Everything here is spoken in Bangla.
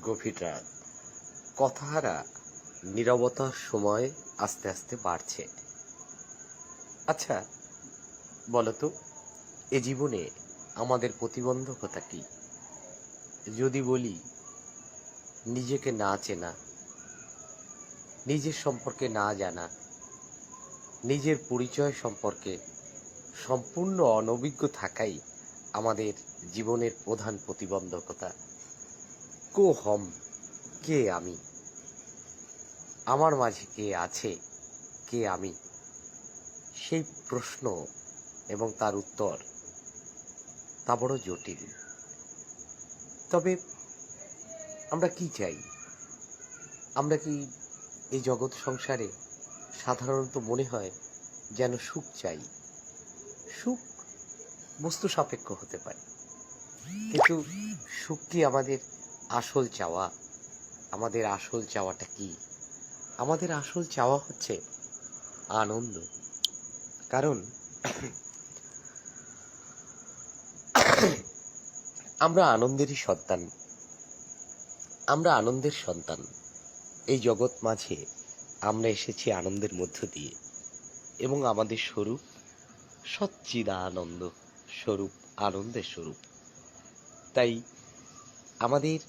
গভীর রাত, কথাহারা নীরবতার সময় আস্তে আস্তে বাড়ছে। আচ্ছা বলতো, এ জীবনে আমাদের প্রতিবন্ধকতা কি? যদি বলি, নিজেকে না চেনা, নিজের সম্পর্কে না জানা, নিজের পরিচয় সম্পর্কে সম্পূর্ণ অনভিজ্ঞ থাকাই আমাদের জীবনের প্রধান প্রতিবন্ধকতা। কো হম, কে আমি, আমার মাঝে কে আছে, কে আমি, সেই প্রশ্ন এবং তার উত্তর তা বড় জটিল। তবে আমরা কি চাই? আমরা কি এই জগৎ সংসারে সাধারণত মনে হয় যেন সুখ চাই? সুখ বস্তু সাপেক্ষ হতে পারে, কিন্তু সুখ কি আমাদের আসল চাওয়া? আমাদের আসল চাওয়াটা কি? আমাদের আসল চাওয়া হচ্ছে আনন্দ। কারণ আমরা আনন্দেরই সন্তান, আমরা আনন্দের সন্তান। এই জগৎ মাঝে আমরা এসেছি আনন্দের মধ্য দিয়ে, এবং আমাদের স্বরূপ সচ্চিদানন্দ স্বরূপ, আনন্দের স্বরূপ। তাই আমাদের